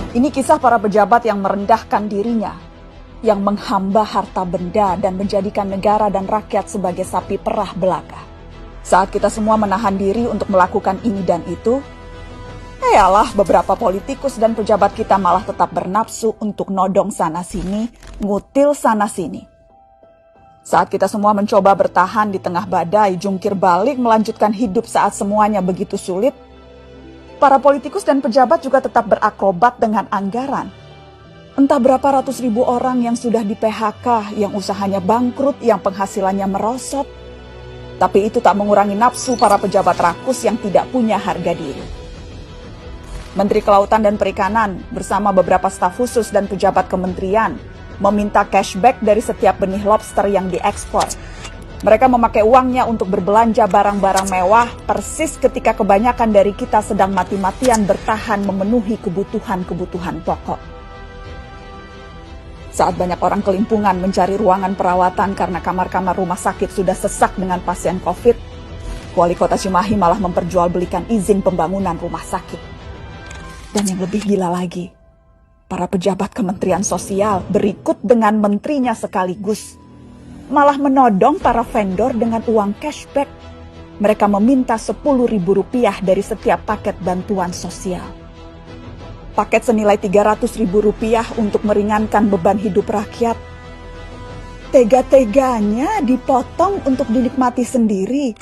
Ini kisah para pejabat yang merendahkan dirinya, yang menghamba harta benda dan menjadikan negara dan rakyat sebagai sapi perah belaka. Saat kita semua menahan diri untuk melakukan ini dan itu, yalah beberapa politikus dan pejabat kita malah tetap bernafsu untuk nodong sana-sini, ngutil sana-sini. Saat kita semua mencoba bertahan di tengah badai, jungkir balik melanjutkan hidup saat semuanya begitu sulit, para politikus dan pejabat juga tetap berakrobat dengan anggaran. Entah berapa ratus ribu orang yang sudah di PHK, yang usahanya bangkrut, yang penghasilannya merosot. Tapi itu tak mengurangi nafsu para pejabat rakus yang tidak punya harga diri. Menteri Kelautan dan Perikanan bersama beberapa staf khusus dan pejabat kementerian meminta cashback dari setiap benih lobster yang diekspor. Mereka memakai uangnya untuk berbelanja barang-barang mewah persis ketika kebanyakan dari kita sedang mati-matian bertahan memenuhi kebutuhan-kebutuhan pokok. Saat banyak orang kelimpungan mencari ruangan perawatan karena kamar-kamar rumah sakit sudah sesak dengan pasien COVID, Wali Kota Cimahi malah memperjualbelikan izin pembangunan rumah sakit. Dan yang lebih gila lagi, para pejabat Kementerian Sosial berikut dengan menterinya sekaligus malah menodong para vendor dengan uang cashback. Mereka meminta Rp10.000 dari setiap paket bantuan sosial. Paket senilai Rp300.000 untuk meringankan beban hidup rakyat. Tega-teganya dipotong untuk dinikmati sendiri.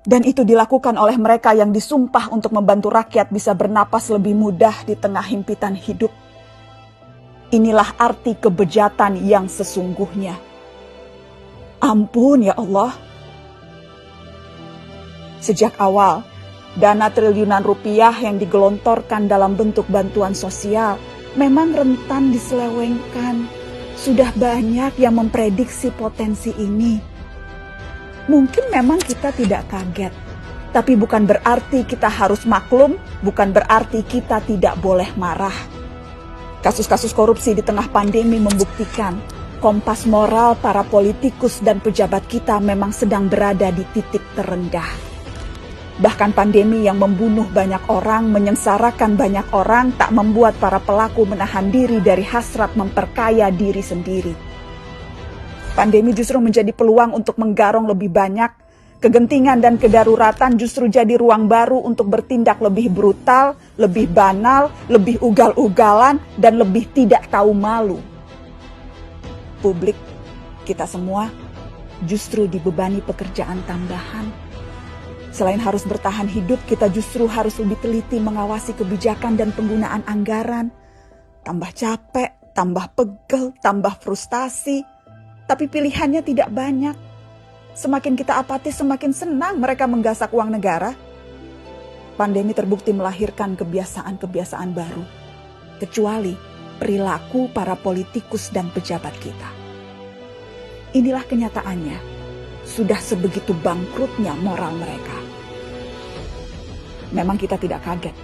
Dan itu dilakukan oleh mereka yang disumpah untuk membantu rakyat bisa bernapas lebih mudah di tengah himpitan hidup. Inilah arti kebejatan yang sesungguhnya. Ampun ya Allah. Sejak awal, dana triliunan rupiah yang digelontorkan dalam bentuk bantuan sosial memang rentan diselewengkan. Sudah banyak yang memprediksi potensi ini. Mungkin memang kita tidak kaget, tapi bukan berarti kita harus maklum, bukan berarti kita tidak boleh marah. Kasus-kasus korupsi di tengah pandemi membuktikan kompas moral para politikus dan pejabat kita memang sedang berada di titik terendah. Bahkan pandemi yang membunuh banyak orang, menyengsarakan banyak orang, tak membuat para pelaku menahan diri dari hasrat memperkaya diri sendiri. Pandemi justru menjadi peluang untuk menggarong lebih banyak. Kegentingan dan kedaruratan justru jadi ruang baru untuk bertindak lebih brutal, lebih banal, lebih ugal-ugalan, dan lebih tidak tahu malu. Publik, kita semua justru dibebani pekerjaan tambahan. Selain harus bertahan hidup, kita justru harus lebih teliti mengawasi kebijakan dan penggunaan anggaran. Tambah capek, tambah pegel, tambah frustasi. Tapi pilihannya tidak banyak. Semakin kita apatis, semakin senang mereka menggasak uang negara. Pandemi terbukti melahirkan kebiasaan-kebiasaan baru. Kecuali perilaku para politikus dan pejabat kita. Inilah kenyataannya, sudah sebegitu bangkrutnya moral mereka. Memang kita tidak kaget,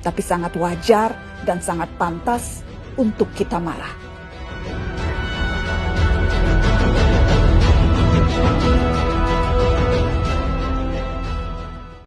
tapi sangat wajar dan sangat pantas untuk kita marah.